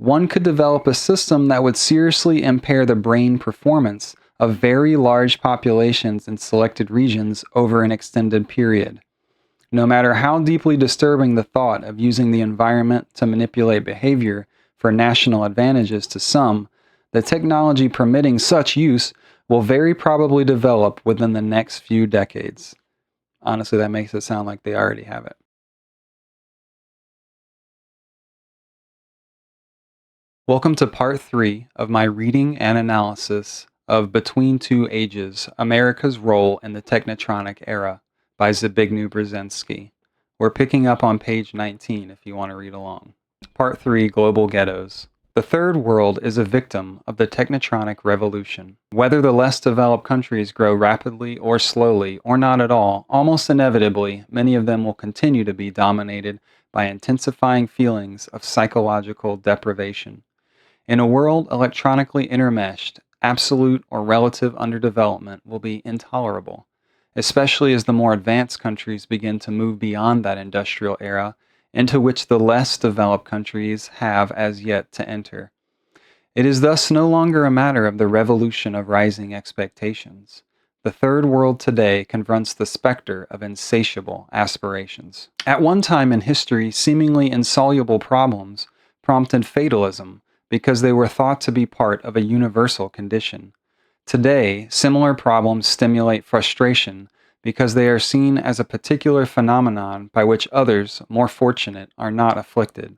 one could develop a system that would seriously impair the brain performance of very large populations in selected regions over an extended period. No matter how deeply disturbing the thought of using the environment to manipulate behavior for national advantages to some, the technology permitting such use will very probably develop within the next few decades. Honestly, that makes it sound like they already have it. Welcome to part 3 of my reading and analysis of Between Two Ages, America's Role in the Technetronic Era by Zbigniew Brzezinski. We're picking up on page 19 if you want to read along. Part 3, Global Ghettos. The Third World is a victim of the Technetronic Revolution. Whether the less developed countries grow rapidly or slowly, or not at all, almost inevitably, many of them will continue to be dominated by intensifying feelings of psychological deprivation. In a world electronically intermeshed, absolute or relative underdevelopment will be intolerable, especially as the more advanced countries begin to move beyond that industrial era into which the less developed countries have as yet to enter. It is thus no longer a matter of the revolution of rising expectations. The Third World today confronts the specter of insatiable aspirations. At one time in history, seemingly insoluble problems prompted fatalism because they were thought to be part of a universal condition. Today, similar problems stimulate frustration because they are seen as a particular phenomenon by which others, more fortunate, are not afflicted.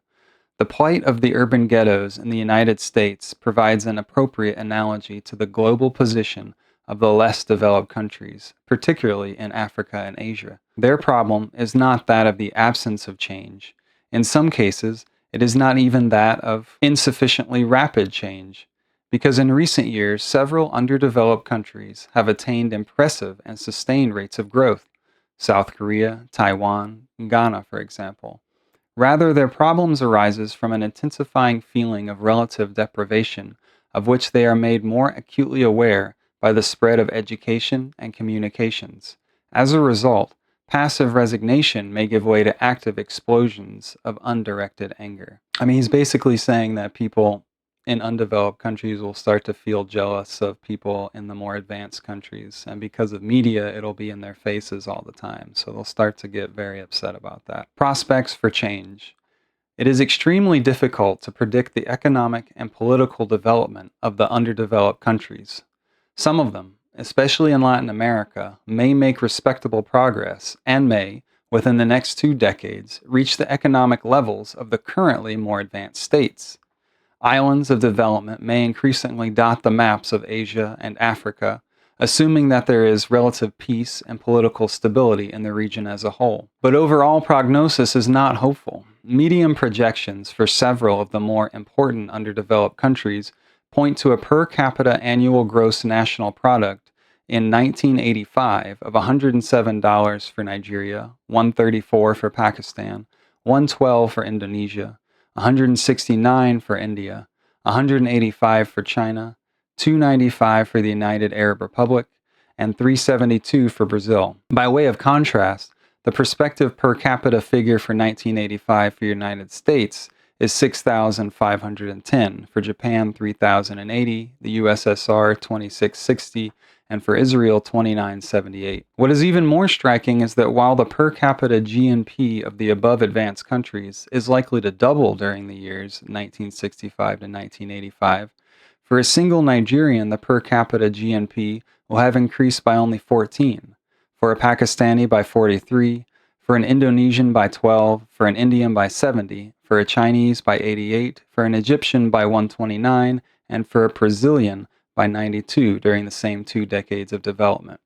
The plight of the urban ghettos in the United States provides an appropriate analogy to the global position of the less developed countries, particularly in Africa and Asia. Their problem is not that of the absence of change. In some cases, it is not even that of insufficiently rapid change, because in recent years, several underdeveloped countries have attained impressive and sustained rates of growth. South Korea, Taiwan, Ghana, for example. Rather, their problems arises from an intensifying feeling of relative deprivation, of which they are made more acutely aware by the spread of education and communications. As a result, passive resignation may give way to active explosions of undirected anger. He's basically saying that people in undeveloped countries will start to feel jealous of people in the more advanced countries, and because of media, it'll be in their faces all the time, so they'll start to get very upset about that. Prospects for change. It is extremely difficult to predict the economic and political development of the underdeveloped countries. Some of them, especially in Latin America, may make respectable progress and may, within the next 2 decades, reach the economic levels of the currently more advanced states. Islands of development may increasingly dot the maps of Asia and Africa, assuming that there is relative peace and political stability in the region as a whole. But overall prognosis is not hopeful. Medium projections for several of the more important underdeveloped countries point to a per capita annual gross national product in 1985 of $107 for Nigeria, $134 for Pakistan, $112 for Indonesia, $169 for India, $185 for China, $295 for the United Arab Republic, and $372 for Brazil. By way of contrast, the prospective per capita figure for 1985 for the United States is $6,510, for Japan $3,080, the USSR $2,660, and for Israel $2,978. What is even more striking is that while the per capita GNP of the above advanced countries is likely to double during the years 1965 to 1985, for a single Nigerian the per capita GNP will have increased by only 14, for a Pakistani by 43, for an Indonesian by 12, for an Indian by 70, for a Chinese by 88, for an Egyptian by 129, and for a Brazilian by 92 during the same 2 decades of development.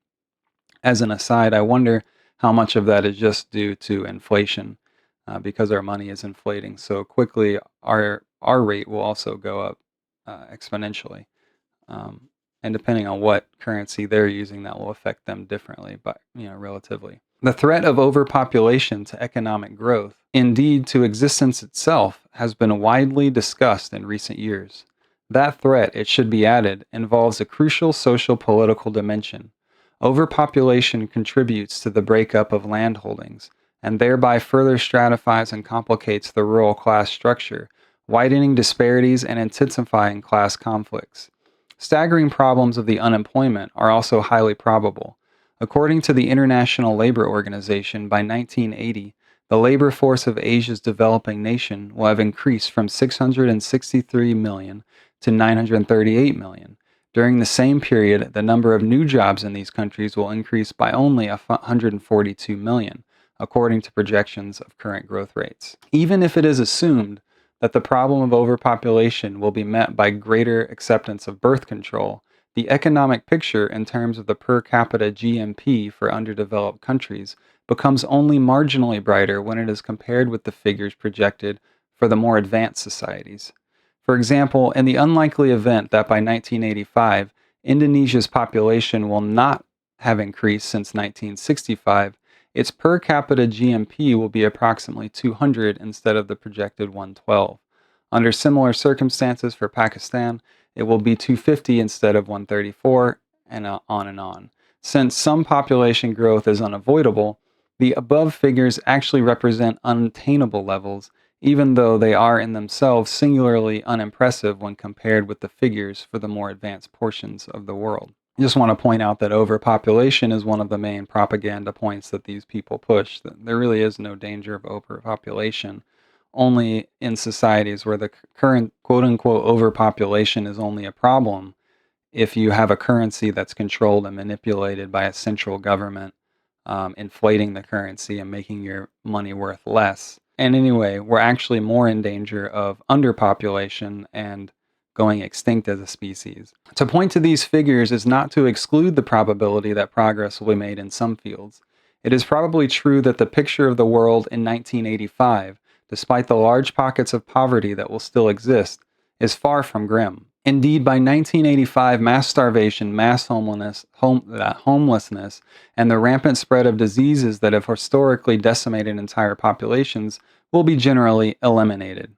As an aside, I wonder how much of that is just due to inflation, because our money is inflating so quickly. Our rate will also go up exponentially, and depending on what currency they're using, that will affect them differently, but relatively. The threat of overpopulation to economic growth, indeed to existence itself, has been widely discussed in recent years. That threat, it should be added, involves a crucial social-political dimension. Overpopulation contributes to the breakup of landholdings, and thereby further stratifies and complicates the rural class structure, widening disparities and intensifying class conflicts. Staggering problems of the unemployment are also highly probable. According to the International Labor Organization, by 1980, the labor force of Asia's developing nation will have increased from 663 million to 938 million. During the same period, the number of new jobs in these countries will increase by only 142 million, according to projections of current growth rates. Even if it is assumed that the problem of overpopulation will be met by greater acceptance of birth control, the economic picture in terms of the per capita GMP for underdeveloped countries becomes only marginally brighter when it is compared with the figures projected for the more advanced societies. For example, in the unlikely event that by 1985, Indonesia's population will not have increased since 1965, its per capita GMP will be approximately 200 instead of the projected 112. Under similar circumstances for Pakistan, it will be 250 instead of 134, and on and on. Since some population growth is unavoidable, the above figures actually represent unattainable levels, even though they are in themselves singularly unimpressive when compared with the figures for the more advanced portions of the world. I just want to point out that overpopulation is one of the main propaganda points that these people push. That there really is no danger of overpopulation, only in societies where the current quote-unquote overpopulation is only a problem if you have a currency that's controlled and manipulated by a central government, inflating the currency and making your money worth less. And anyway, we're actually more in danger of underpopulation and going extinct as a species. To point to these figures is not to exclude the probability that progress will be made in some fields. It is probably true that the picture of the world in 1985, despite the large pockets of poverty that will still exist, is far from grim. Indeed, by 1985, mass starvation, mass homelessness, and the rampant spread of diseases that have historically decimated entire populations will be generally eliminated.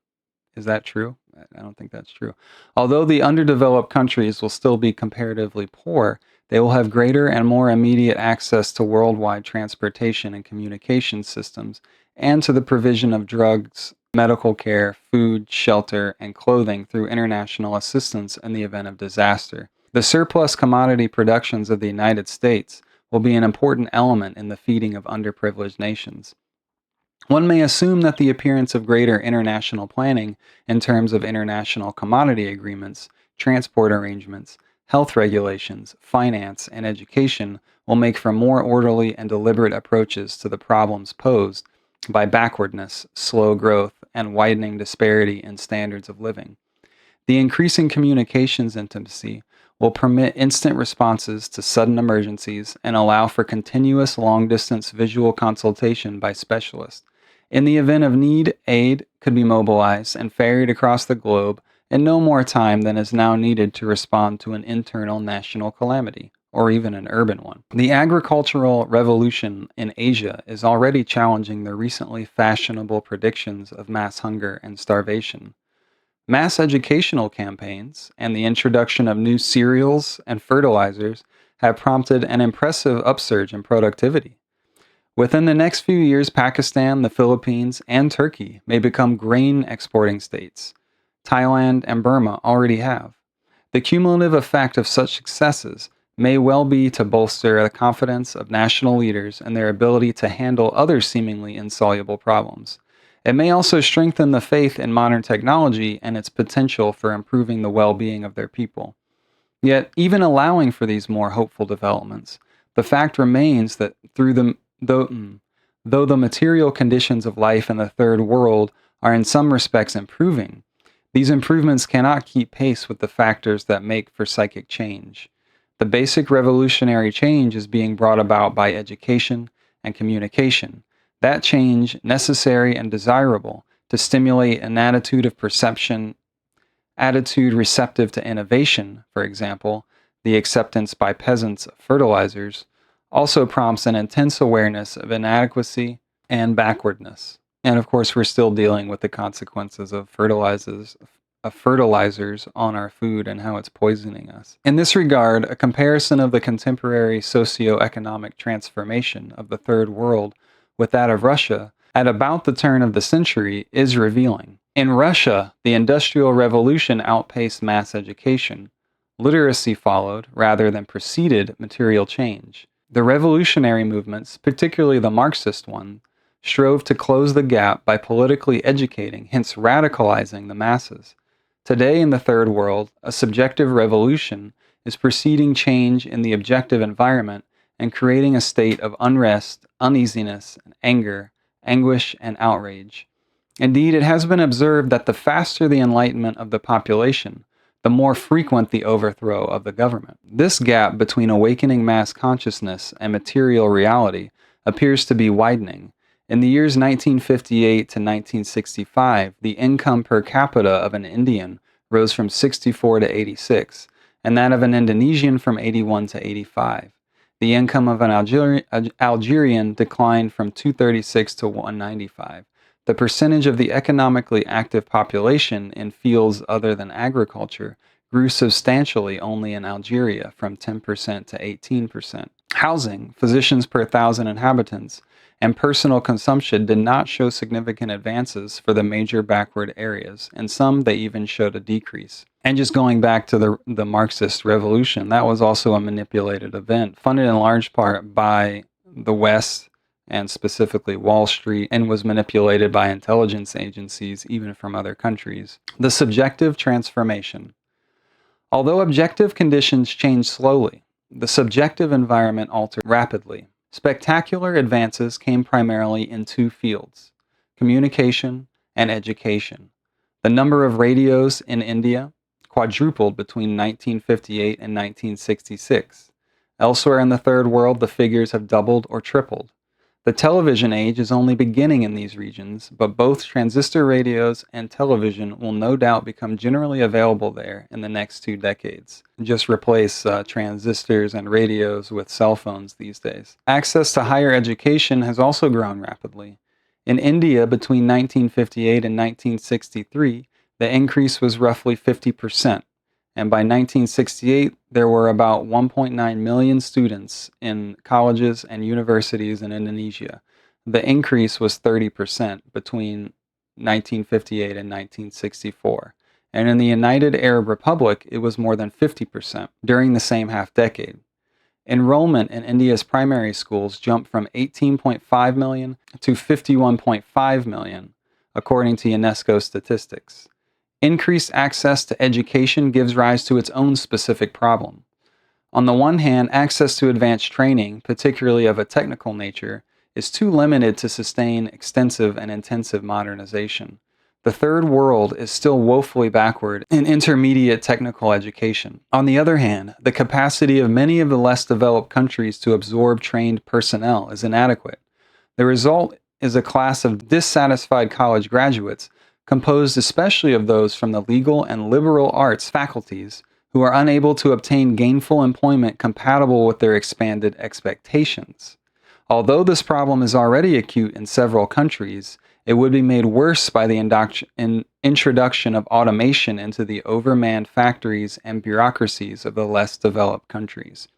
Is that true? I don't think that's true. Although the underdeveloped countries will still be comparatively poor, they will have greater and more immediate access to worldwide transportation and communication systems, and to the provision of drugs, medical care, food, shelter, and clothing through international assistance in the event of disaster. The surplus commodity productions of the United States will be an important element in the feeding of underprivileged nations. One may assume that the appearance of greater international planning in terms of international commodity agreements, transport arrangements, health regulations, finance, and education will make for more orderly and deliberate approaches to the problems posed by backwardness, slow growth, and widening disparity in standards of living. The increasing communications intimacy will permit instant responses to sudden emergencies and allow for continuous long-distance visual consultation by specialists. In the event of need, aid could be mobilized and ferried across the globe in no more time than is now needed to respond to an internal national calamity, or even an urban one. The agricultural revolution in Asia is already challenging the recently fashionable predictions of mass hunger and starvation. Mass educational campaigns and the introduction of new cereals and fertilizers have prompted an impressive upsurge in productivity. Within the next few years, Pakistan, the Philippines, and Turkey may become grain exporting states. Thailand and Burma already have. The cumulative effect of such successes may well be to bolster the confidence of national leaders and their ability to handle other seemingly insoluble problems. It may also strengthen the faith in modern technology and its potential for improving the well-being of their people. Yet, even allowing for these more hopeful developments, the fact remains that though the material conditions of life in the third world are in some respects improving, these improvements cannot keep pace with the factors that make for psychic change. The basic revolutionary change is being brought about by education and communication. That change, necessary and desirable to stimulate an attitude of perception, attitude receptive to innovation, for example, the acceptance by peasants of fertilizers, also prompts an intense awareness of inadequacy and backwardness. And of course, we're still dealing with the consequences of fertilizers on our food and how it's poisoning us. In this regard, a comparison of the contemporary socio-economic transformation of the Third World with that of Russia at about the turn of the century is revealing. In Russia, the Industrial Revolution outpaced mass education. Literacy followed, rather than preceded, material change. The revolutionary movements, particularly the Marxist one, strove to close the gap by politically educating, hence radicalizing the masses. Today in the Third World, a subjective revolution is preceding change in the objective environment and creating a state of unrest, uneasiness, anger, anguish, and outrage. Indeed, it has been observed that the faster the enlightenment of the population, the more frequent the overthrow of the government. This gap between awakening mass consciousness and material reality appears to be widening. In the years 1958 to 1965, the income per capita of an Indian rose from 64 to 86, and that of an Indonesian from 81 to 85. The income of an Algerian declined from 236 to 195. The percentage of the economically active population in fields other than agriculture grew substantially only in Algeria, from 10% to 18%. Housing, physicians per thousand inhabitants, and personal consumption did not show significant advances for the major backward areas. In some, they even showed a decrease. And just going back to the Marxist revolution, that was also a manipulated event, funded in large part by the West, and specifically Wall Street, and was manipulated by intelligence agencies, even from other countries. The subjective transformation. Although objective conditions change slowly, the subjective environment altered rapidly. Spectacular advances came primarily in two fields: communication and education. The number of radios in India quadrupled between 1958 and 1966. Elsewhere in the Third World, the figures have doubled or tripled. The television age is only beginning in these regions, but both transistor radios and television will no doubt become generally available there in the next 2 decades. Just replace transistors and radios with cell phones these days. Access to higher education has also grown rapidly. In India, between 1958 and 1963, the increase was roughly 50%. And by 1968, there were about 1.9 million students in colleges and universities in Indonesia. The increase was 30% between 1958 and 1964. And in the United Arab Republic, it was more than 50% during the same half-decade. Enrollment in India's primary schools jumped from 18.5 million to 51.5 million, according to UNESCO statistics. Increased access to education gives rise to its own specific problem. On the one hand, access to advanced training, particularly of a technical nature, is too limited to sustain extensive and intensive modernization. The Third World is still woefully backward in intermediate technical education. On the other hand, the capacity of many of the less developed countries to absorb trained personnel is inadequate. The result is a class of dissatisfied college graduates, composed especially of those from the legal and liberal arts faculties, who are unable to obtain gainful employment compatible with their expanded expectations. Although this problem is already acute in several countries, it would be made worse by the introduction of automation into the overmanned factories and bureaucracies of the less developed countries.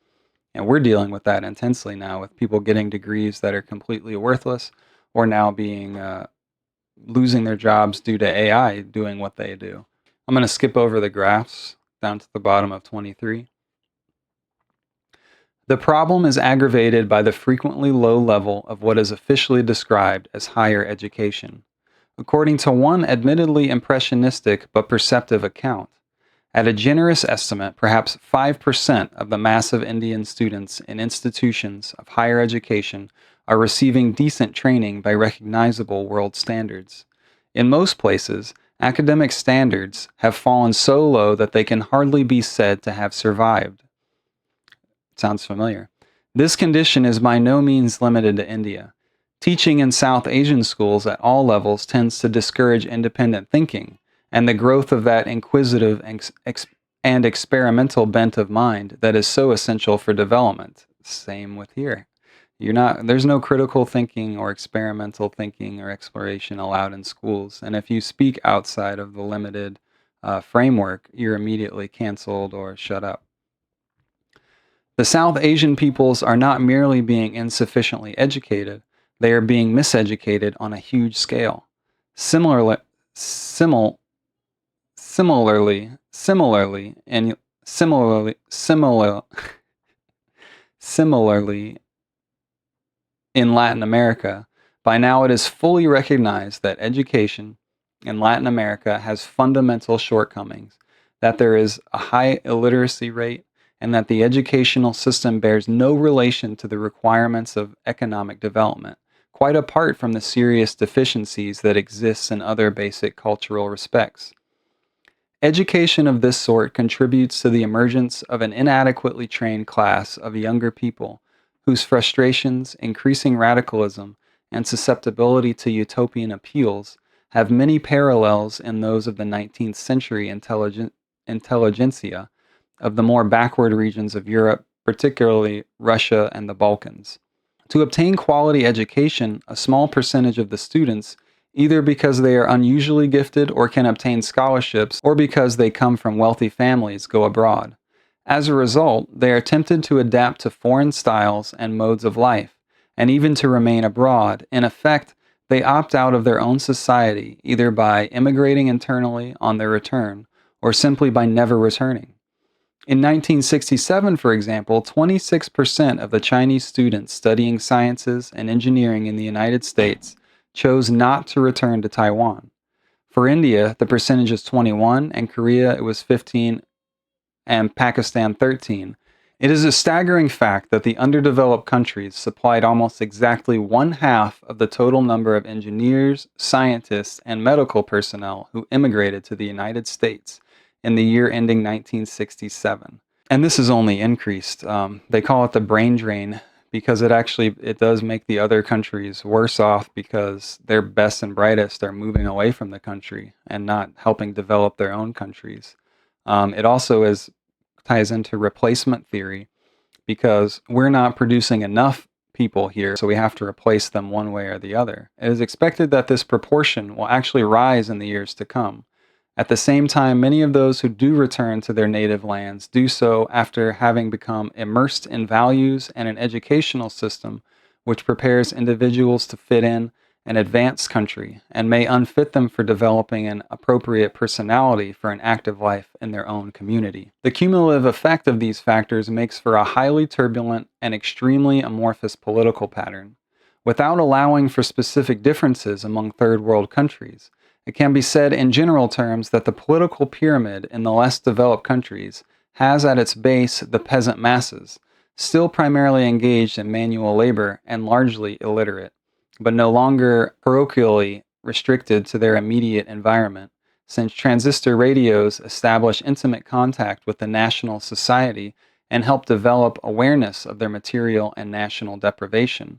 And we're dealing with that intensely now, with people getting degrees that are completely worthless, or now being losing their jobs due to AI doing what they do. I'm going to skip over the graphs down to the bottom of 23. The problem is aggravated by the frequently low level of what is officially described as higher education. According to one admittedly impressionistic but perceptive account, at a generous estimate, perhaps 5% of the massive Indian students in institutions of higher education are receiving decent training by recognizable world standards. In most places, academic standards have fallen so low that they can hardly be said to have survived. Sounds familiar. This condition is by no means limited to India. Teaching in South Asian schools at all levels tends to discourage independent thinking and the growth of that inquisitive and experimental bent of mind that is so essential for development. Same with here. There's no critical thinking or experimental thinking or exploration allowed in schools. And if you speak outside of the limited framework, you're immediately canceled or shut up. The South Asian peoples are not merely being insufficiently educated, they are being miseducated on a huge scale. Similarly, Simil- similarly, similarly, and similarly in Latin America, by now it is fully recognized that education in Latin America has fundamental shortcomings, that there is a high illiteracy rate, and that the educational system bears no relation to the requirements of economic development, quite apart from the serious deficiencies that exist in other basic cultural respects. Education of this sort contributes to the emergence of an inadequately trained class of younger people whose frustrations, increasing radicalism, and susceptibility to utopian appeals have many parallels in those of the 19th century intelligentsia of the more backward regions of Europe, particularly Russia and the Balkans. To obtain quality education, a small percentage of the students, either because they are unusually gifted or can obtain scholarships, or because they come from wealthy families, go abroad. As a result, they are tempted to adapt to foreign styles and modes of life, and even to remain abroad. In effect, they opt out of their own society, either by immigrating internally on their return, or simply by never returning. In 1967, for example, 26% of the Chinese students studying sciences and engineering in the United States chose not to return to Taiwan. For India, the percentage is 21, and Korea it was 15, and Pakistan 13. It is a staggering fact that the underdeveloped countries supplied almost exactly one half of the total number of engineers, scientists, and medical personnel who immigrated to the United States in the year ending 1967. And this has only increased. They call it the brain drain because it does make the other countries worse off because their best and brightest are moving away from the country and not helping develop their own countries. It also ties into replacement theory because we're not producing enough people here, so we have to replace them one way or the other. It is expected that this proportion will actually rise in the years to come. At the same time, many of those who do return to their native lands do so after having become immersed in values and an educational system which prepares individuals to fit in an advanced country and may unfit them for developing an appropriate personality for an active life in their own community. The cumulative effect of these factors makes for a highly turbulent and extremely amorphous political pattern. Without allowing for specific differences among third world countries, it can be said in general terms that the political pyramid in the less developed countries has at its base the peasant masses, still primarily engaged in manual labor and largely illiterate, but no longer parochially restricted to their immediate environment, since transistor radios establish intimate contact with the national society and help develop awareness of their material and national deprivation.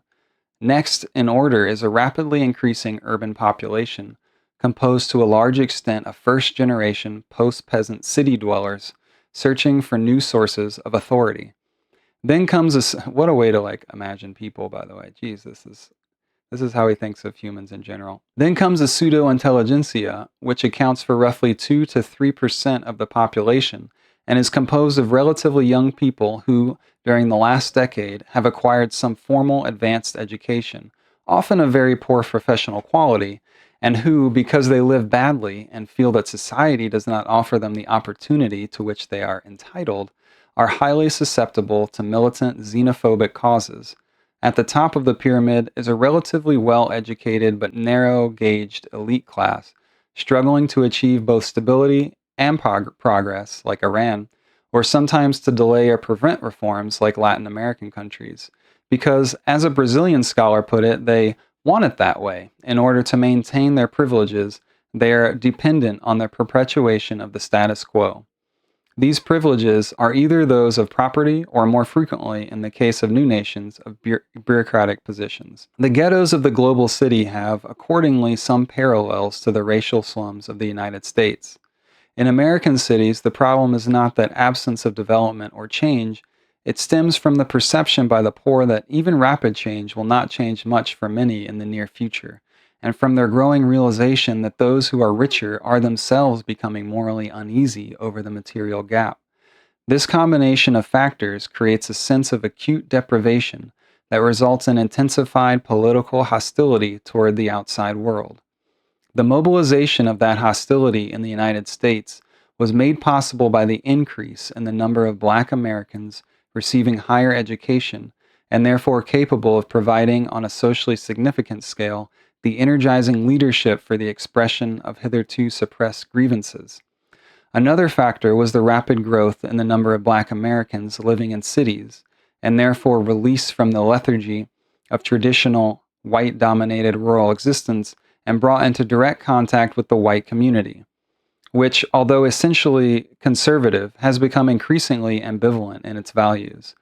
Next in order is a rapidly increasing urban population, composed to a large extent of first-generation post-peasant city dwellers searching for new sources of authority. Then comes what a way to imagine people, by the way. Geez, this is how he thinks of humans in general. Then comes a pseudo-intelligentsia, which accounts for roughly 2 to 3% of the population and is composed of relatively young people who, during the last decade, have acquired some formal advanced education, often of very poor professional quality, and who, because they live badly and feel that society does not offer them the opportunity to which they are entitled, are highly susceptible to militant xenophobic causes. At the top of the pyramid is a relatively well-educated but narrow-gauged elite class, struggling to achieve both stability and progress, like Iran, or sometimes to delay or prevent reforms, like Latin American countries, because, as a Brazilian scholar put it, they want it that way. In order to maintain their privileges, they are dependent on the perpetuation of the status quo. These privileges are either those of property or, more frequently, in the case of new nations, of bureaucratic positions. The ghettos of the global city have, accordingly, some parallels to the racial slums of the United States. In American cities, the problem is not that absence of development or change. It stems from the perception by the poor that even rapid change will not change much for many in the near future, and from their growing realization that those who are richer are themselves becoming morally uneasy over the material gap. This combination of factors creates a sense of acute deprivation that results in intensified political hostility toward the outside world. The mobilization of that hostility in the United States was made possible by the increase in the number of Black Americans receiving higher education and therefore capable of providing on a socially significant scale the energizing leadership for the expression of hitherto suppressed grievances. Another factor was the rapid growth in the number of Black Americans living in cities, and therefore release from the lethargy of traditional white-dominated rural existence and brought into direct contact with the white community, which, although essentially conservative, has become increasingly ambivalent in its values.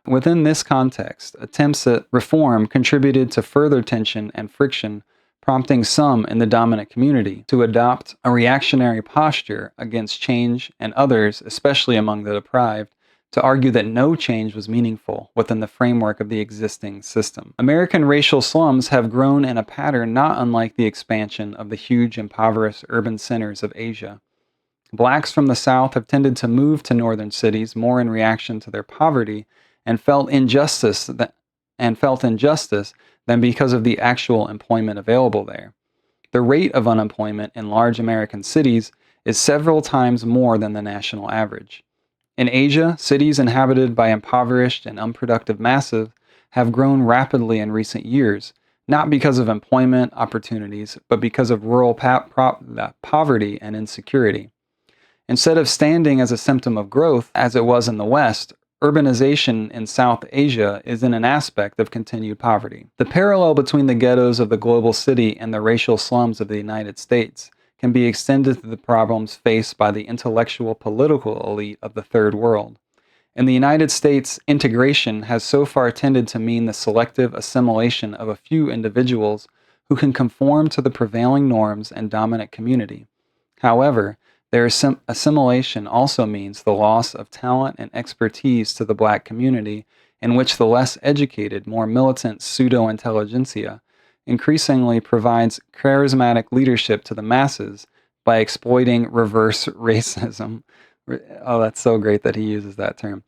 Within this context, attempts at reform contributed to further tension and friction, prompting some in the dominant community to adopt a reactionary posture against change and others, especially among the deprived, to argue that no change was meaningful within the framework of the existing system. American racial slums have grown in a pattern not unlike the expansion of the huge impoverished urban centers of Asia. Blacks from the South have tended to move to northern cities more in reaction to their poverty and felt injustice than because of the actual employment available there. The rate of unemployment in large American cities is several times more than the national average. In Asia, cities inhabited by impoverished and unproductive masses have grown rapidly in recent years, not because of employment opportunities, but because of rural poverty and insecurity. Instead of standing as a symptom of growth, as it was in the West, urbanization in South Asia is in an aspect of continued poverty. The parallel between the ghettos of the global city and the racial slums of the United States can be extended to the problems faced by the intellectual political elite of the Third World. In the United States, integration has so far tended to mean the selective assimilation of a few individuals who can conform to the prevailing norms and dominant community. However, their assimilation also means the loss of talent and expertise to the Black community, in which the less educated, more militant pseudo-intelligentsia increasingly provides charismatic leadership to the masses by exploiting reverse racism. Oh, that's so great that he uses that term.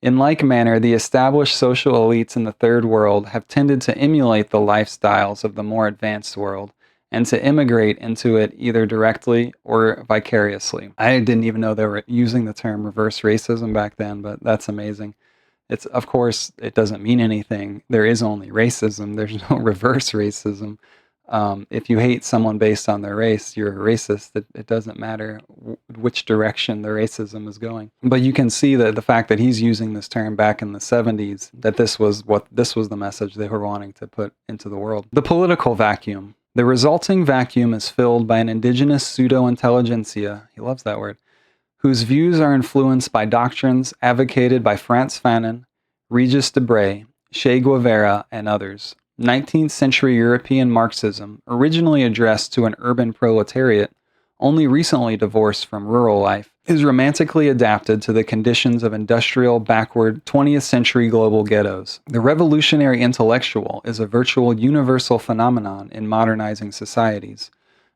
In like manner, the established social elites in the Third World have tended to emulate the lifestyles of the more advanced world and to immigrate into it either directly or vicariously. I didn't even know they were using the term reverse racism back then, but that's amazing. It's, of course, it doesn't mean anything. There is only racism. There's no reverse racism. If you hate someone based on their race, you're a racist. It doesn't matter which direction the racism is going. But you can see that the fact that he's using this term back in the 70s, that this was the message they were wanting to put into the world. The political vacuum. The resulting vacuum is filled by an indigenous pseudo-intelligentsia, he loves that word, whose views are influenced by doctrines advocated by Frantz Fanon, Regis Debray, Che Guevara, and others. 19th century European Marxism, originally addressed to an urban proletariat, only recently divorced from rural life, is romantically adapted to the conditions of industrial, backward, 20th century global ghettos. The revolutionary intellectual is a virtual universal phenomenon in modernizing societies.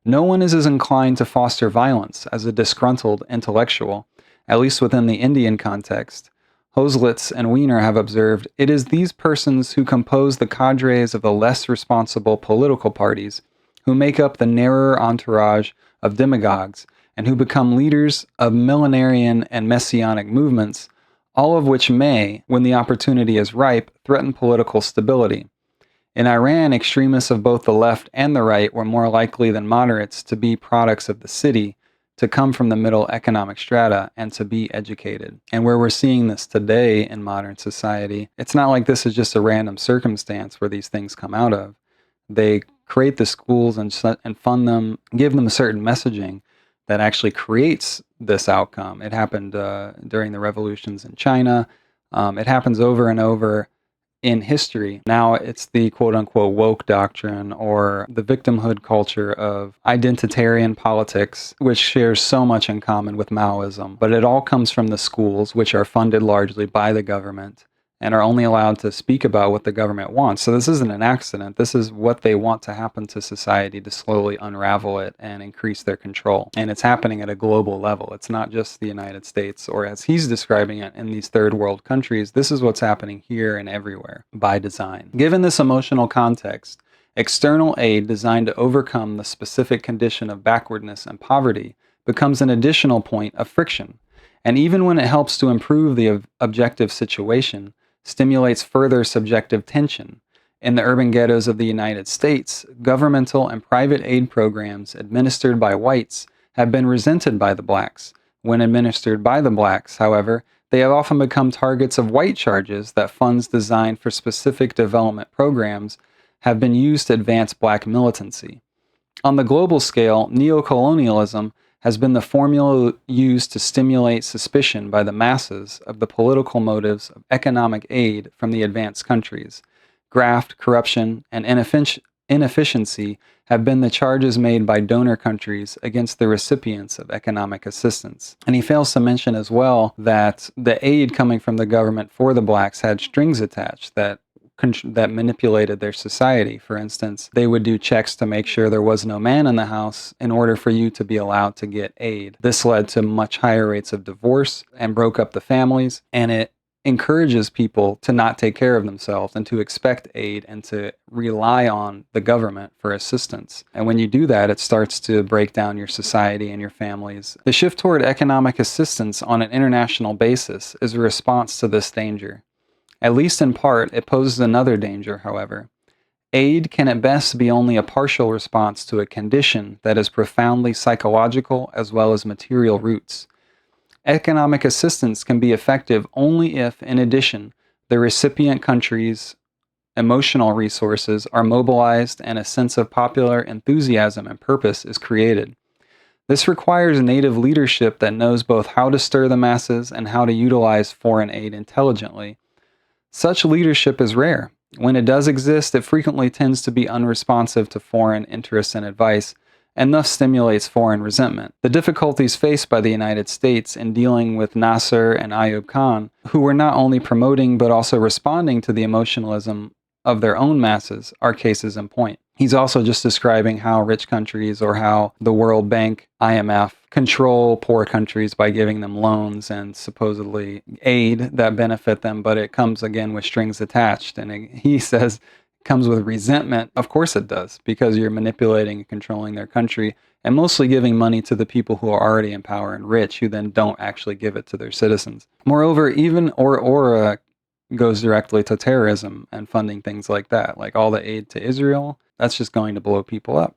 No one is as inclined to foster violence as a disgruntled intellectual, at least within the Indian context. Hoselitz and Wiener have observed, it is these persons who compose the cadres of the less responsible political parties, who make up the narrower entourage of demagogues, and who become leaders of millenarian and messianic movements, all of which may, when the opportunity is ripe, threaten political stability. In Iran, extremists of both the left and the right were more likely than moderates to be products of the city, to come from the middle economic strata, and to be educated. And where we're seeing this today in modern society, it's not like this is just a random circumstance where these things come out of. They create the schools and fund them, give them a certain messaging that actually creates this outcome. It happened during the revolutions in China. It happens over and over in history. Now it's the quote-unquote woke doctrine or the victimhood culture of identitarian politics, which shares so much in common with Maoism. But it all comes from the schools, which are funded largely by the government and are only allowed to speak about what the government wants. So this isn't an accident. This is what they want to happen to society, to slowly unravel it and increase their control. And it's happening at a global level. It's not just the United States, or as he's describing it, in these third world countries. This is what's happening here and everywhere by design. Given this emotional context, External aid designed to overcome the specific condition of backwardness and poverty becomes an additional point of friction, and even when it helps to improve the objective situation, stimulates further subjective tension. In the urban ghettos of the United States, governmental and private aid programs administered by whites have been resented by the blacks. When administered by the blacks, however, they have often become targets of white charges that funds designed for specific development programs have been used to advance black militancy. On the global scale, neocolonialism has been the formula used to stimulate suspicion by the masses of the political motives of economic aid from the advanced countries. Graft, corruption, and inefficiency have been the charges made by donor countries against the recipients of economic assistance. And he fails to mention as well that the aid coming from the government for the blacks had strings attached that manipulated their society. For instance, they would do checks to make sure there was no man in the house in order for you to be allowed to get aid. This led to much higher rates of divorce and broke up the families, and it encourages people to not take care of themselves and to expect aid and to rely on the government for assistance. And when you do that, it starts to break down your society and your families. The shift toward economic assistance on an international basis is a response to this danger. At least in part, it poses another danger, however. Aid can at best be only a partial response to a condition that has profoundly psychological as well as material roots. Economic assistance can be effective only if, in addition, the recipient country's emotional resources are mobilized and a sense of popular enthusiasm and purpose is created. This requires native leadership that knows both how to stir the masses and how to utilize foreign aid intelligently. Such leadership is rare. When it does exist, it frequently tends to be unresponsive to foreign interests and advice, and thus stimulates foreign resentment. The difficulties faced by the United States in dealing with Nasser and Ayub Khan, who were not only promoting but also responding to the emotionalism of their own masses, are cases in point. He's also just describing how rich countries or how the World Bank, IMF, control poor countries by giving them loans and supposedly aid that benefit them, but it comes again with strings attached. And he says it comes with resentment. Of course it does, because you're manipulating and controlling their country and mostly giving money to the people who are already in power and rich, who then don't actually give it to their citizens. Moreover, even Aura goes directly to terrorism and funding things like that, like all the aid to Israel. That's just going to blow people up.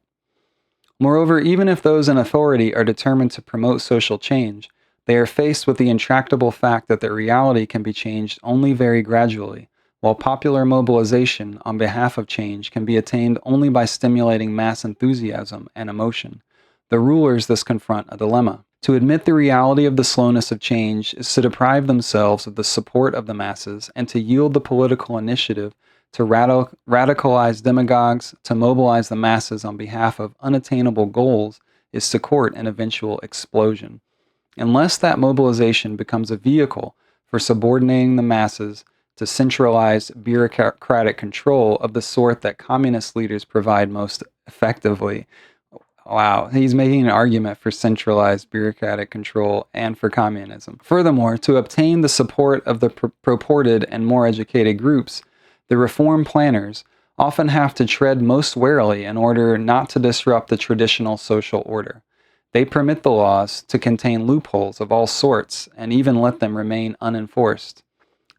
Moreover, even if those in authority are determined to promote social change, they are faced with the intractable fact that their reality can be changed only very gradually, while popular mobilization on behalf of change can be attained only by stimulating mass enthusiasm and emotion. The rulers thus confront a dilemma. To admit the reality of the slowness of change is to deprive themselves of the support of the masses and to yield the political initiative to radicalize demagogues, to mobilize the masses on behalf of unattainable goals, is to court an eventual explosion. Unless that mobilization becomes a vehicle for subordinating the masses to centralized bureaucratic control of the sort that communist leaders provide most effectively. Wow, he's making an argument for centralized bureaucratic control and for communism. Furthermore, to obtain the support of the purported and more educated groups, the reform planners often have to tread most warily in order not to disrupt the traditional social order. They permit the laws to contain loopholes of all sorts and even let them remain unenforced.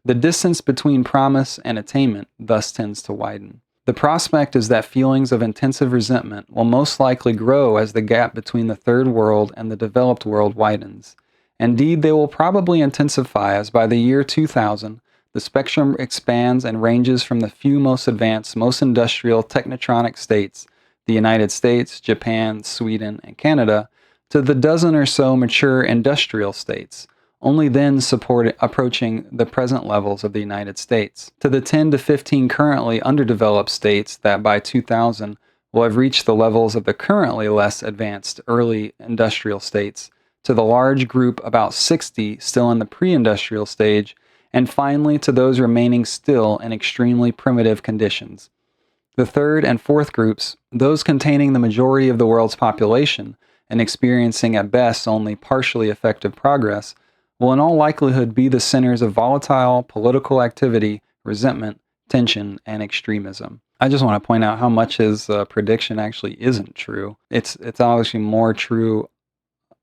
The distance between promise and attainment thus tends to widen. The prospect is that feelings of intensive resentment will most likely grow as the gap between the third world and the developed world widens. Indeed, they will probably intensify as by the year 2000, the spectrum expands and ranges from the few most advanced, most industrial technetronic states, the United States, Japan, Sweden, and Canada, to the dozen or so mature industrial states, only then approaching the present levels of the United States, to the 10 to 15 currently underdeveloped states that by 2000 will have reached the levels of the currently less advanced early industrial states, to the large group about 60 still in the pre-industrial stage, and finally to those remaining still in extremely primitive conditions. The third and fourth groups, those containing the majority of the world's population and experiencing at best only partially effective progress, will in all likelihood be the centers of volatile political activity, resentment, tension, and extremism. I just want to point out how much his prediction actually isn't true. It's obviously more true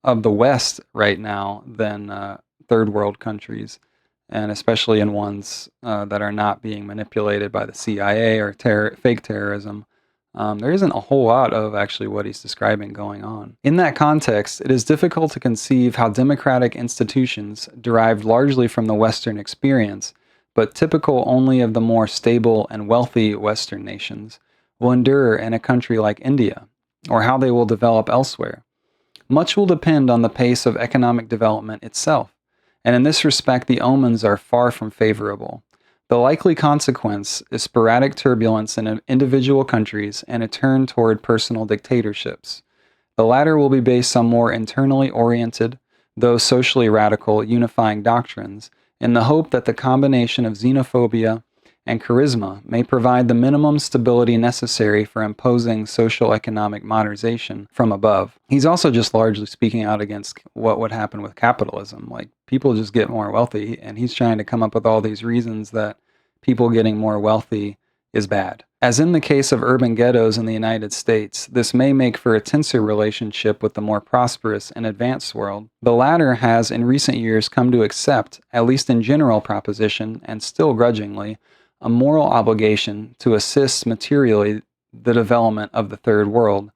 of the West right now than third world countries, and especially in ones that are not being manipulated by the CIA or fake terrorism. There isn't a whole lot of actually what he's describing going on. In that context, it is difficult to conceive how democratic institutions, derived largely from the Western experience, but typical only of the more stable and wealthy Western nations, will endure in a country like India, or how they will develop elsewhere. Much will depend on the pace of economic development itself, and in this respect the omens are far from favorable. The likely consequence is sporadic turbulence in individual countries and a turn toward personal dictatorships. The latter will be based on more internally oriented, though socially radical, unifying doctrines, in the hope that the combination of xenophobia and charisma may provide the minimum stability necessary for imposing social economic modernization from above. He's also just largely speaking out against what would happen with capitalism. Like, people just get more wealthy, and he's trying to come up with all these reasons that people getting more wealthy is bad. As in the case of urban ghettos in the United States, this may make for a tenser relationship with the more prosperous and advanced world. The latter has in recent years come to accept, at least in general proposition, and still grudgingly, a moral obligation to assist materially the development of the third world.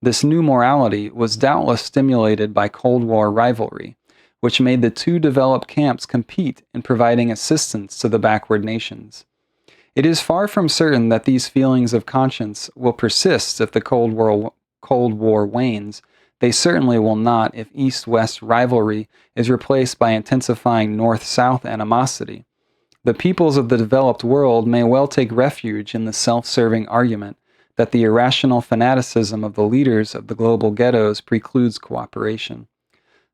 This new morality was doubtless stimulated by Cold War rivalry, which made the two developed camps compete in providing assistance to the backward nations. It is far from certain that these feelings of conscience will persist if the Cold War wanes. They certainly will not if East-West rivalry is replaced by intensifying North-South animosity. The peoples of the developed world may well take refuge in the self-serving argument that the irrational fanaticism of the leaders of the global ghettos precludes cooperation.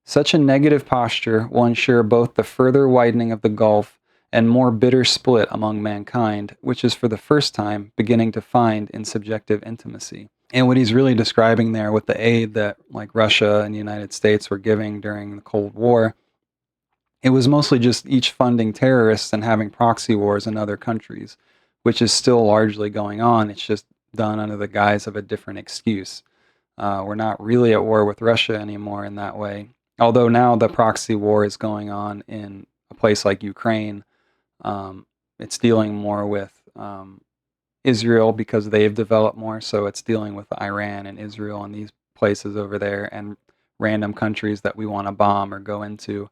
Such a negative posture will ensure both the further widening of the gulf and more bitter split among mankind, which is for the first time beginning to find in subjective intimacy. And what he's really describing there with the aid that like Russia and the United States were giving during the Cold War, it was mostly just each funding terrorists and having proxy wars in other countries, which is still largely going on. It's just done under the guise of a different excuse. We're not really at war with Russia anymore in that way. Although now the proxy war is going on in a place like Ukraine. It's dealing more with Israel because they've developed more, so it's dealing with Iran and Israel and these places over there and random countries that we want to bomb or go into.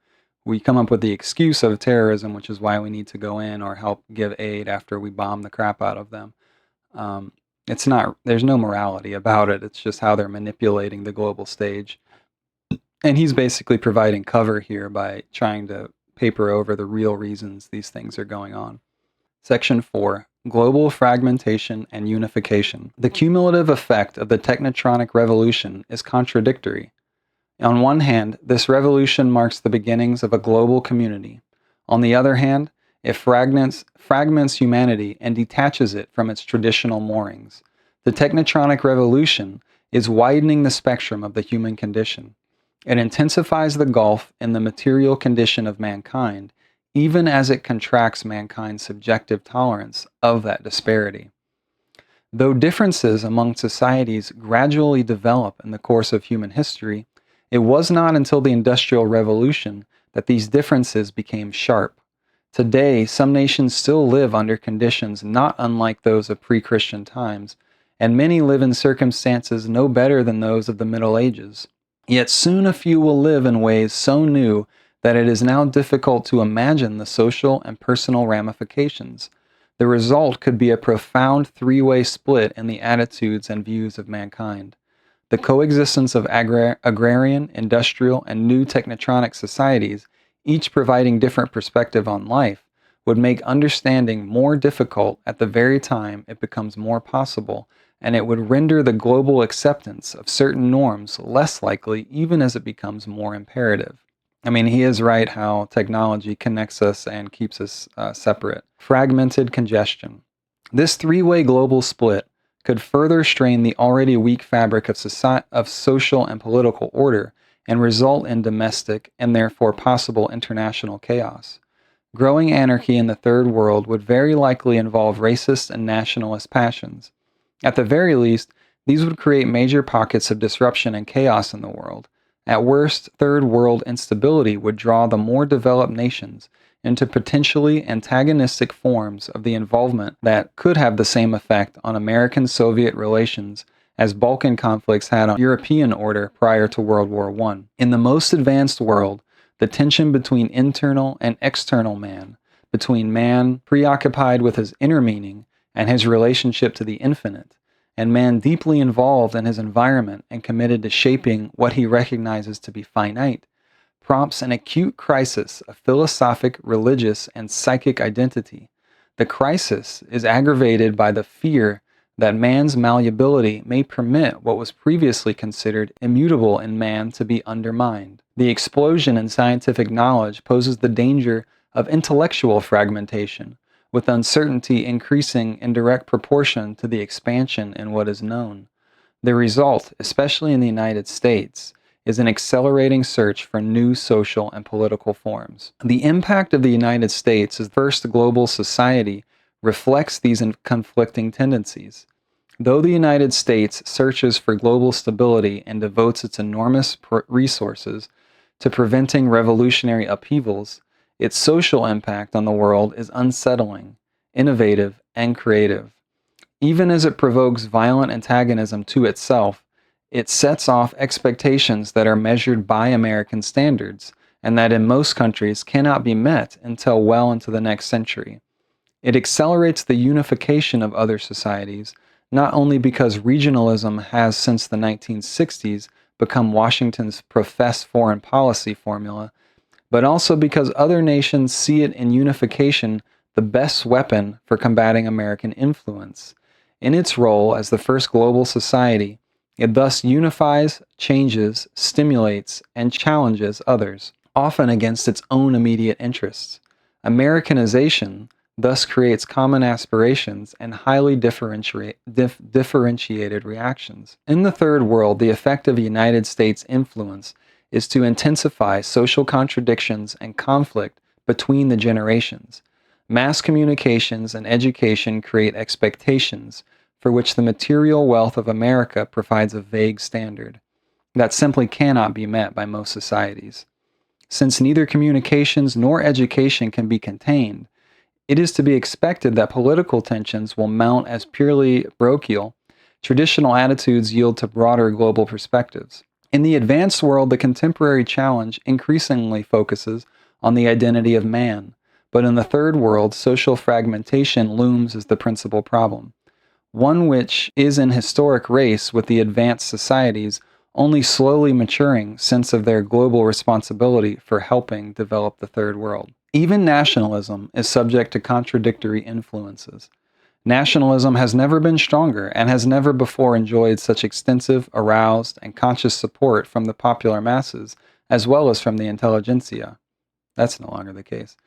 We come up with the excuse of terrorism, which is why we need to go in or help give aid after we bomb the crap out of them. There's no morality about it. It's just how they're manipulating the global stage. And he's basically providing cover here by trying to paper over the real reasons these things are going on. Section 4. Global fragmentation and unification. The cumulative effect of the Technetronic revolution is contradictory. On one hand, this revolution marks the beginnings of a global community. On the other hand, it fragments humanity and detaches it from its traditional moorings. The Technetronic revolution is widening the spectrum of the human condition. It intensifies the gulf in the material condition of mankind, even as it contracts mankind's subjective tolerance of that disparity. Though differences among societies gradually develop in the course of human history, it was not until the Industrial Revolution that these differences became sharp. Today, some nations still live under conditions not unlike those of pre-Christian times, and many live in circumstances no better than those of the Middle Ages. Yet soon a few will live in ways so new that it is now difficult to imagine the social and personal ramifications. The result could be a profound three-way split in the attitudes and views of mankind. The coexistence of agrarian, industrial, and new technotronic societies, each providing different perspective on life, would make understanding more difficult at the very time it becomes more possible, and it would render the global acceptance of certain norms less likely even as it becomes more imperative. I mean, he is right how technology connects us and keeps us separate. Fragmented congestion. This three-way global split could further strain the already weak fabric of social and political order and result in domestic and therefore possible international chaos. Growing anarchy in the Third World would very likely involve racist and nationalist passions. At the very least, these would create major pockets of disruption and chaos in the world. At worst, Third World instability would draw the more developed nations into potentially antagonistic forms of the involvement that could have the same effect on American-Soviet relations as Balkan conflicts had on European order prior to World War I. In the most advanced world, the tension between internal and external man, between man preoccupied with his inner meaning and his relationship to the infinite, and man deeply involved in his environment and committed to shaping what he recognizes to be finite, prompts an acute crisis of philosophic, religious, and psychic identity. The crisis is aggravated by the fear that man's malleability may permit what was previously considered immutable in man to be undermined. The explosion in scientific knowledge poses the danger of intellectual fragmentation, with uncertainty increasing in direct proportion to the expansion in what is known. The result, especially in the United States, is an accelerating search for new social and political forms. The impact of the United States as the first global society reflects these conflicting tendencies. Though the United States searches for global stability and devotes its enormous resources to preventing revolutionary upheavals, its social impact on the world is unsettling, innovative, and creative. Even as it provokes violent antagonism to itself, it sets off expectations that are measured by American standards and that in most countries cannot be met until well into the next century. It accelerates the unification of other societies, not only because regionalism has since the 1960s become Washington's professed foreign policy formula, but also because other nations see it in unification the best weapon for combating American influence. In its role as the first global society, it thus unifies, changes, stimulates, and challenges others, often against its own immediate interests. Americanization thus creates common aspirations and highly differentiated reactions. In the Third World, the effect of United States influence is to intensify social contradictions and conflict between the generations. Mass communications and education create expectations for which the material wealth of America provides a vague standard that simply cannot be met by most societies. Since neither communications nor education can be contained, it is to be expected that political tensions will mount as purely parochial. Traditional attitudes yield to broader global perspectives. In the advanced world, the contemporary challenge increasingly focuses on the identity of man, but in the Third World, social fragmentation looms as the principal problem, one which is in historic race with the advanced societies only slowly maturing sense of their global responsibility for helping develop the Third World. Even nationalism is subject to contradictory influences. Nationalism has never been stronger and has never before enjoyed such extensive, aroused, and conscious support from the popular masses as well as from the intelligentsia. That's no longer the case.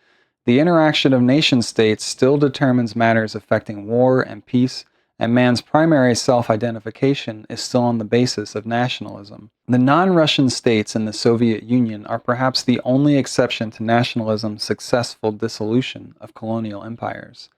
The interaction of nation-states still determines matters affecting war and peace, and man's primary self-identification is still on the basis of nationalism. The non-Russian states in the Soviet Union are perhaps the only exception to nationalism's successful dissolution of colonial empires.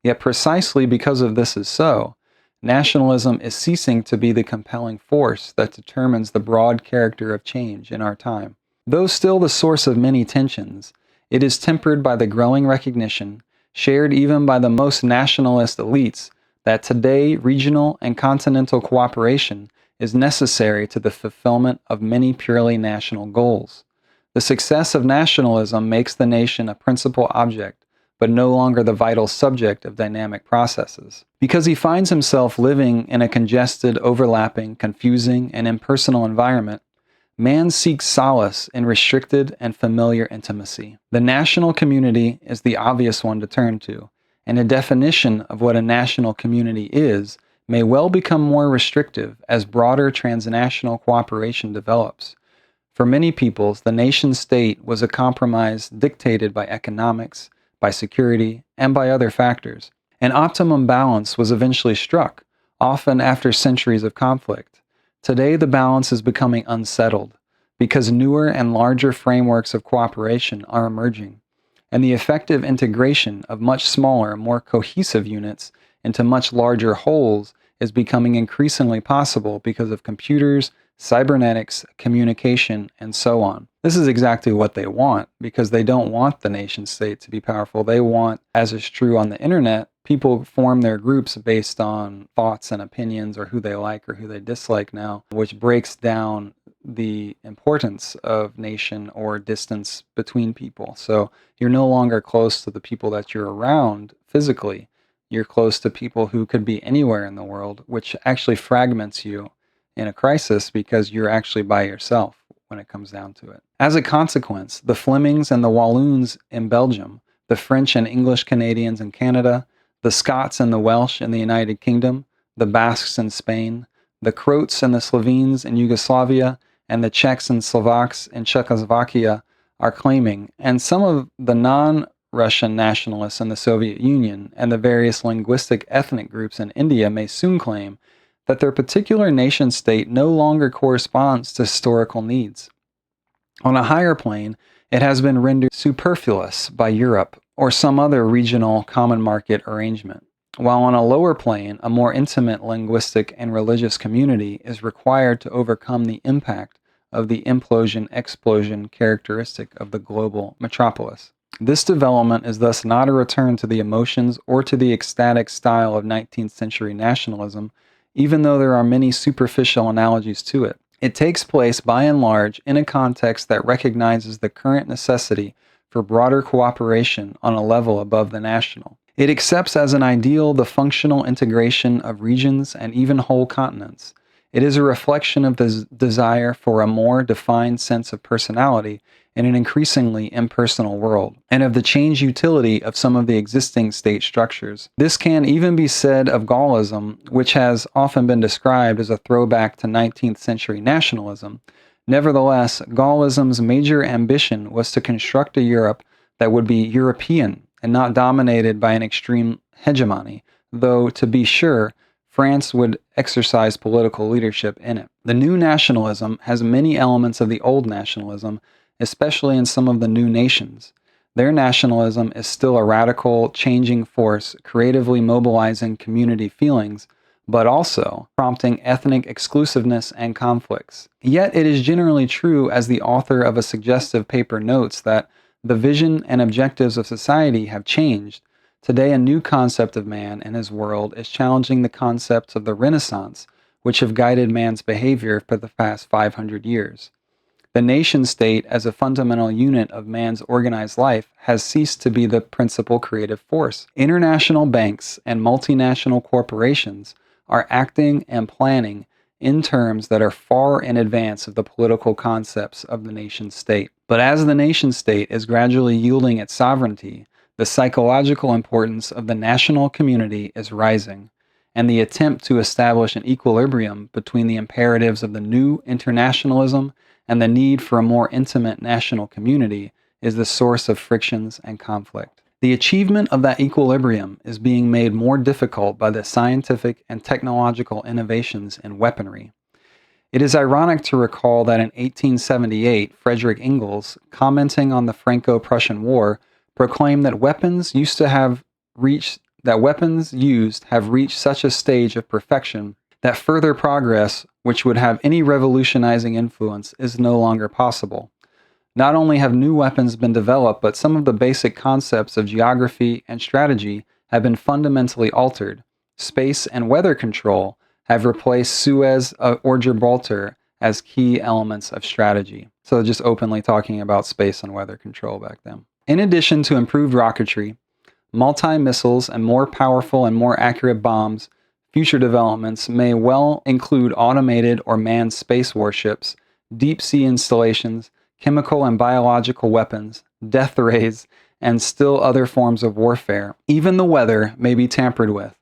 Yet precisely because of this is so, nationalism is ceasing to be the compelling force that determines the broad character of change in our time. Though still the source of many tensions, it is tempered by the growing recognition, shared even by the most nationalist elites, that today regional and continental cooperation is necessary to the fulfillment of many purely national goals. The success of nationalism makes the nation a principal object, but no longer the vital subject of dynamic processes. Because he finds himself living in a congested, overlapping, confusing, and impersonal environment, man seeks solace in restricted and familiar intimacy. The national community is the obvious one to turn to, and a definition of what a national community is may well become more restrictive as broader transnational cooperation develops. For many peoples, the nation-state was a compromise dictated by economics, by security, and by other factors. An optimum balance was eventually struck, often after centuries of conflict. Today, the balance is becoming unsettled, because newer and larger frameworks of cooperation are emerging. and the effective integration of much smaller, more cohesive units into much larger wholes is becoming increasingly possible because of computers, cybernetics, communication, and so on. This is exactly what they want, because they don't want the nation state to be powerful. They want, as is true on the internet, people form their groups based on thoughts and opinions or who they like or who they dislike now, which breaks down the importance of nation or distance between people. So you're no longer close to the people that you're around physically. You're close to people who could be anywhere in the world, which actually fragments you in a crisis because you're actually by yourself when it comes down to it. As a consequence, the Flemings and the Walloons in Belgium, the French and English Canadians in Canada, the Scots and the Welsh in the United Kingdom, the Basques in Spain, the Croats and the Slovenes in Yugoslavia, and the Czechs and Slovaks in Czechoslovakia are claiming, and some of the non-Russian nationalists in the Soviet Union and the various linguistic ethnic groups in India may soon claim that their particular nation-state no longer corresponds to historical needs. On a higher plane, it has been rendered superfluous by Europe or some other regional common market arrangement, while on a lower plane, a more intimate linguistic and religious community is required to overcome the impact of the implosion-explosion characteristic of the global metropolis. This development is thus not a return to the emotions or to the ecstatic style of 19th century nationalism, even though there are many superficial analogies to it. It takes place, by and large, in a context that recognizes the current necessity for broader cooperation on a level above the national. It accepts as an ideal the functional integration of regions and even whole continents. It is a reflection of the desire for a more defined sense of personality in an increasingly impersonal world, and of the changed utility of some of the existing state structures. This can even be said of Gaullism, which has often been described as a throwback to 19th century nationalism. Nevertheless, Gaullism's major ambition was to construct a Europe that would be European and not dominated by an extreme hegemony, though, to be sure, France would exercise political leadership in it. The new nationalism has many elements of the old nationalism, especially in some of the new nations. Their nationalism is still a radical, changing force, creatively mobilizing community feelings, but also prompting ethnic exclusiveness and conflicts. Yet it is generally true, as the author of a suggestive paper notes, that the vision and objectives of society have changed. Today, a new concept of man and his world is challenging the concepts of the Renaissance, which have guided man's behavior for the past 500 years. The nation-state, as a fundamental unit of man's organized life, has ceased to be the principal creative force. International banks and multinational corporations are acting and planning in terms that are far in advance of the political concepts of the nation-state. But as the nation-state is gradually yielding its sovereignty, the psychological importance of the national community is rising, and the attempt to establish an equilibrium between the imperatives of the new internationalism and the need for a more intimate national community is the source of frictions and conflict. The achievement of that equilibrium is being made more difficult by the scientific and technological innovations in weaponry. It is ironic to recall that in 1878, Frederick Engels, commenting on the Franco-Prussian War, proclaimed that weapons used have reached such a stage of perfection that further progress, which would have any revolutionizing influence, is no longer possible. Not only have new weapons been developed, but some of the basic concepts of geography and strategy have been fundamentally altered. Space and weather control have replaced Suez or Gibraltar as key elements of strategy. So just openly talking about space and weather control back then. In addition to improved rocketry, multi-missiles, and more powerful and more accurate bombs, future developments may well include automated or manned space warships, deep-sea installations, chemical and biological weapons, death rays, and still other forms of warfare. Even the weather may be tampered with.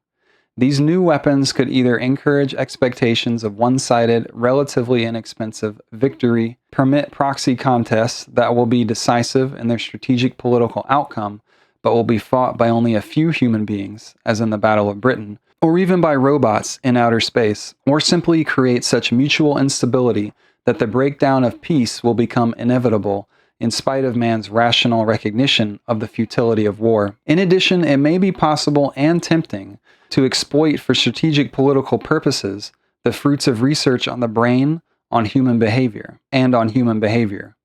These new weapons could either encourage expectations of one-sided, relatively inexpensive victory, permit proxy contests that will be decisive in their strategic political outcome, but will be fought by only a few human beings, as in the Battle of Britain, or even by robots in outer space, or simply create such mutual instability that the breakdown of peace will become inevitable in spite of man's rational recognition of the futility of war. In addition, it may be possible and tempting to exploit for strategic political purposes the fruits of research on the brain, on human behavior.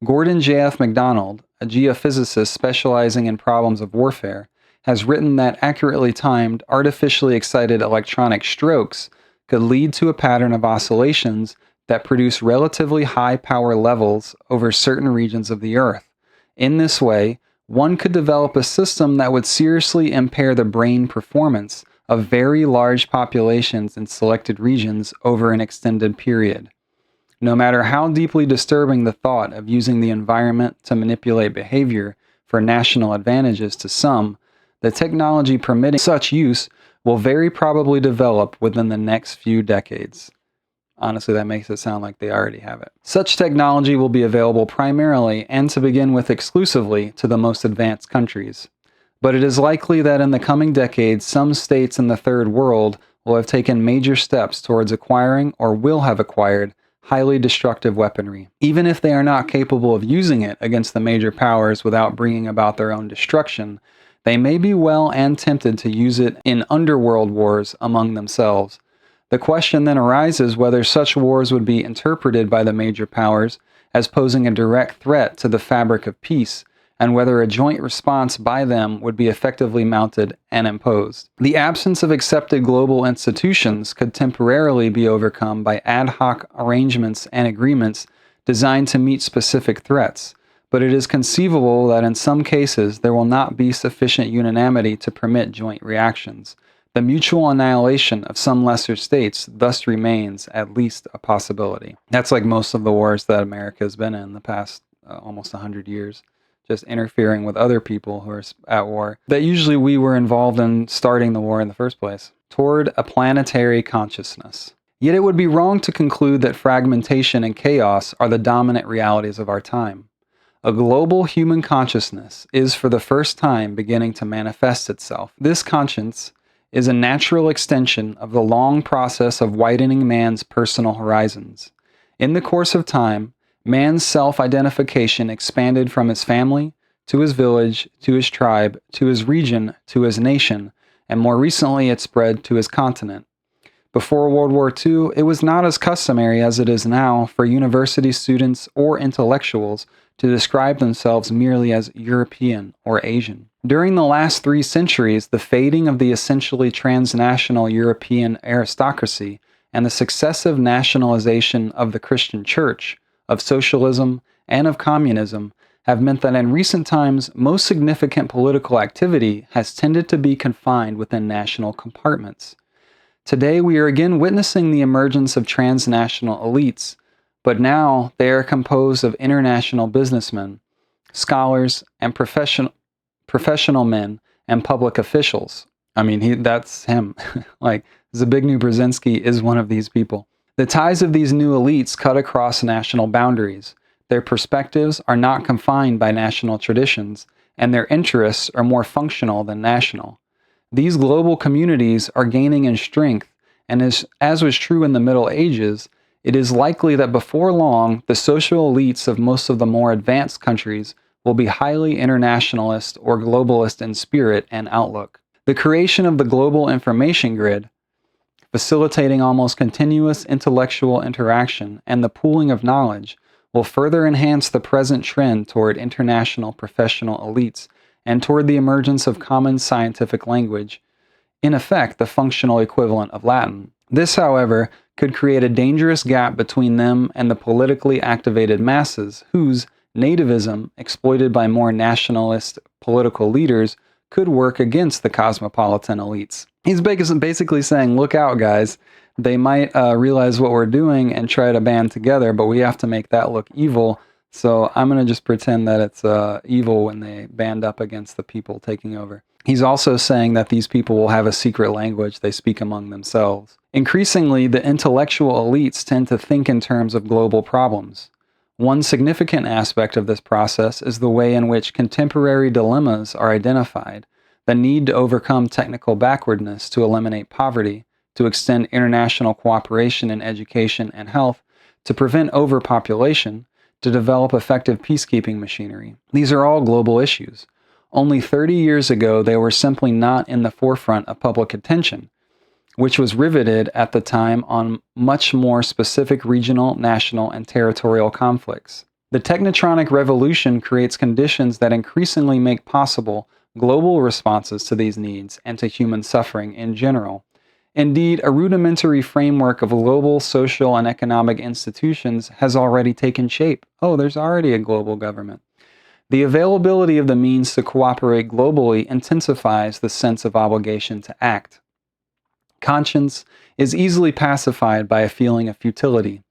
Gordon J.F. MacDonald, a geophysicist specializing in problems of warfare, has written that accurately timed, artificially excited electronic strokes could lead to a pattern of oscillations that produce relatively high power levels over certain regions of the Earth. In this way, one could develop a system that would seriously impair the brain performance of very large populations in selected regions over an extended period. No matter how deeply disturbing the thought of using the environment to manipulate behavior for national advantages to some, the technology permitting such use will very probably develop within the next few decades. Honestly, that makes it sound like they already have it. Such technology will be available primarily, and to begin with exclusively, to the most advanced countries. But it is likely that in the coming decades, some states in the Third World will have taken major steps towards acquiring, or will have acquired, highly destructive weaponry. Even if they are not capable of using it against the major powers without bringing about their own destruction, they may be well and tempted to use it in underworld wars among themselves. The question then arises whether such wars would be interpreted by the major powers as posing a direct threat to the fabric of peace, and whether a joint response by them would be effectively mounted and imposed. The absence of accepted global institutions could temporarily be overcome by ad hoc arrangements and agreements designed to meet specific threats, but it is conceivable that in some cases there will not be sufficient unanimity to permit joint reactions. The mutual annihilation of some lesser states thus remains at least a possibility. That's like most of the wars that America has been in the past almost 100 years. Just interfering with other people who are at war, that usually we were involved in starting the war in the first place. Toward a planetary consciousness. Yet it would be wrong to conclude that fragmentation and chaos are the dominant realities of our time. A global human consciousness is for the first time beginning to manifest itself. This conscience is a natural extension of the long process of widening man's personal horizons. In the course of time, man's self-identification expanded from his family, to his village, to his tribe, to his region, to his nation, and more recently it spread to his continent. Before World War II, it was not as customary as it is now for university students or intellectuals to describe themselves merely as European or Asian. During the last 3 centuries, the fading of the essentially transnational European aristocracy and the successive nationalization of the Christian Church, of socialism, and of communism have meant that in recent times, most significant political activity has tended to be confined within national compartments. Today, we are again witnessing the emergence of transnational elites, but now they are composed of international businessmen, scholars, and professional men and public officials. I mean, that's him. Like, Zbigniew Brzezinski is one of these people. The ties of these new elites cut across national boundaries. Their perspectives are not confined by national traditions, and their interests are more functional than national. These global communities are gaining in strength, and as was true in the Middle Ages, it is likely that before long, the social elites of most of the more advanced countries will be highly internationalist or globalist in spirit and outlook. The creation of the global information grid, facilitating almost continuous intellectual interaction and the pooling of knowledge, will further enhance the present trend toward international professional elites and toward the emergence of common scientific language, in effect the functional equivalent of Latin. This, however, could create a dangerous gap between them and the politically activated masses whose nativism, exploited by more nationalist political leaders, could work against the cosmopolitan elites. He's basically saying, look out, guys. They might realize what we're doing and try to band together, but we have to make that look evil. So I'm going to just pretend that it's evil when they band up against the people taking over. He's also saying that these people will have a secret language they speak among themselves. Increasingly, the intellectual elites tend to think in terms of global problems. One significant aspect of this process is the way in which contemporary dilemmas are identified: the need to overcome technical backwardness to eliminate poverty, to extend international cooperation in education and health, to prevent overpopulation, to develop effective peacekeeping machinery. These are all global issues. Only 30 years ago, they were simply not in the forefront of public attention, which was riveted at the time on much more specific regional, national, and territorial conflicts. The Technetronic revolution creates conditions that increasingly make possible global responses to these needs and to human suffering in general. Indeed, a rudimentary framework of global social and economic institutions has already taken shape. Oh, there's already a global government. The availability of the means to cooperate globally intensifies the sense of obligation to act. Conscience is easily pacified by a feeling of futility.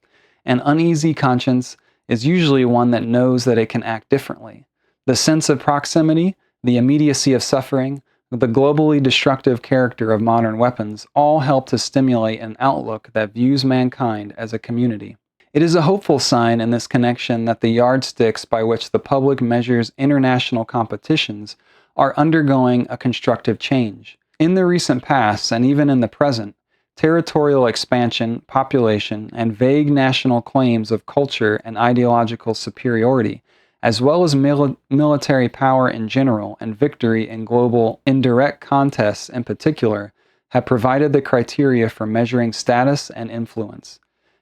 An uneasy conscience is usually one that knows that it can act differently. The sense of proximity, the immediacy of suffering, the globally destructive character of modern weapons all help to stimulate an outlook that views mankind as a community. It is a hopeful sign in this connection that the yardsticks by which the public measures international competitions are undergoing a constructive change. In the recent past, and even in the present, territorial expansion, population, and vague national claims of culture and ideological superiority, as well as military power in general and victory in global indirect contests in particular, have provided the criteria for measuring status and influence.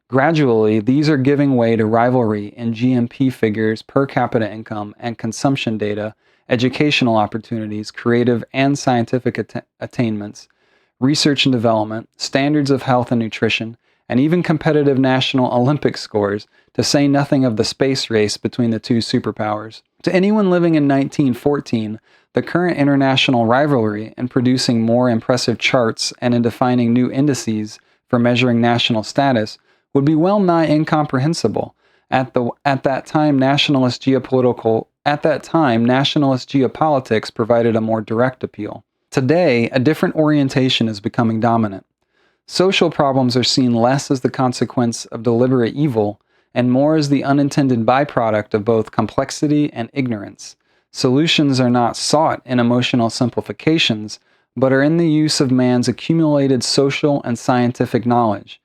Gradually, these are giving way to rivalry in GNP figures, per capita income, and consumption data, educational opportunities, creative and scientific attainments, research and development, standards of health and nutrition, and even competitive national Olympic scores, to say nothing of the space race between the two superpowers. To anyone living in 1914, the current international rivalry in producing more impressive charts and in defining new indices for measuring national status would be well nigh incomprehensible. At that time, nationalist geopolitics provided a more direct appeal. Today, a different orientation is becoming dominant. Social problems are seen less as the consequence of deliberate evil and more as the unintended byproduct of both complexity and ignorance. Solutions are not sought in emotional simplifications, but are in the use of man's accumulated social and scientific knowledge.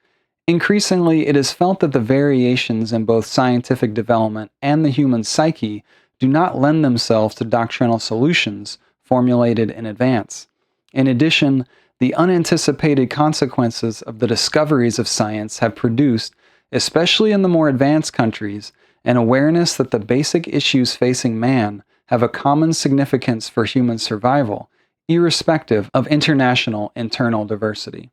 Increasingly, it is felt that the variations in both scientific development and the human psyche do not lend themselves to doctrinal solutions formulated in advance. In addition, the unanticipated consequences of the discoveries of science have produced, especially in the more advanced countries, an awareness that the basic issues facing man have a common significance for human survival, irrespective of international internal diversity.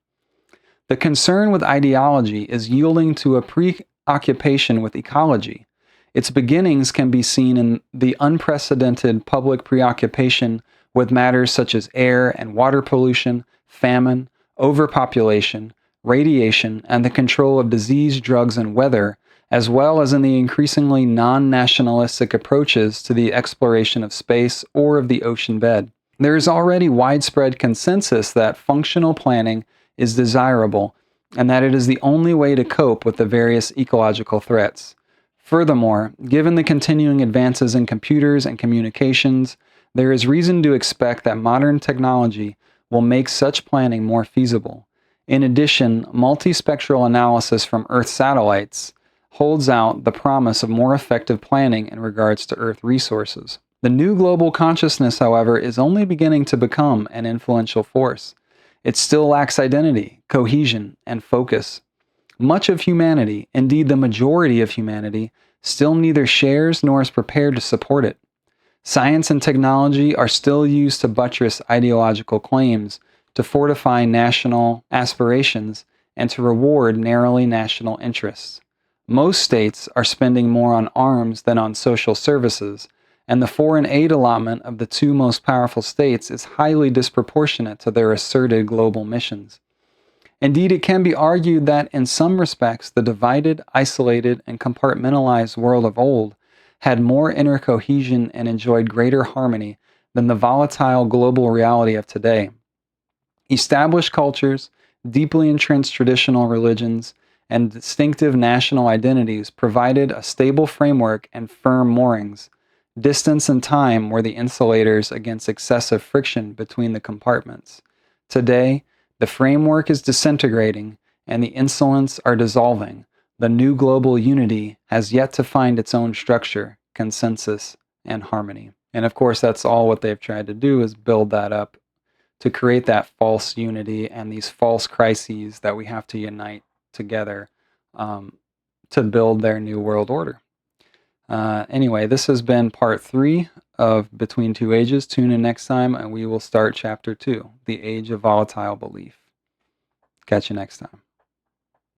The concern with ideology is yielding to a preoccupation with ecology. Its beginnings can be seen in the unprecedented public preoccupation with matters such as air and water pollution, famine, overpopulation, radiation, and the control of disease, drugs, and weather, as well as in the increasingly non-nationalistic approaches to the exploration of space or of the ocean bed. There is already widespread consensus that functional planning is desirable and that it is the only way to cope with the various ecological threats. Furthermore, given the continuing advances in computers and communications, there is reason to expect that modern technology will make such planning more feasible. In addition, multispectral analysis from Earth satellites holds out the promise of more effective planning in regards to Earth resources. The new global consciousness, however, is only beginning to become an influential force. It still lacks identity, cohesion, and focus. Much of humanity, indeed the majority of humanity, still neither shares nor is prepared to support it. Science and technology are still used to buttress ideological claims, to fortify national aspirations, and to reward narrowly national interests. Most states are spending more on arms than on social services, and the foreign aid allotment of the two most powerful states is highly disproportionate to their asserted global missions. Indeed, it can be argued that in some respects the divided, isolated, and compartmentalized world of old had more inner cohesion and enjoyed greater harmony than the volatile global reality of today. Established cultures, deeply entrenched traditional religions, and distinctive national identities provided a stable framework and firm moorings. Distance and time were the insulators against excessive friction between the compartments. Today, the framework is disintegrating and the insulants are dissolving. The new global unity has yet to find its own structure, consensus, and harmony. And of course, that's all what they've tried to do, is build that up to create that false unity and these false crises that we have to unite together to build their new world order. Anyway, this has been part 3 of Between Two Ages. Tune in next time and we will start chapter 2, The Age of Volatile Belief. Catch you next time.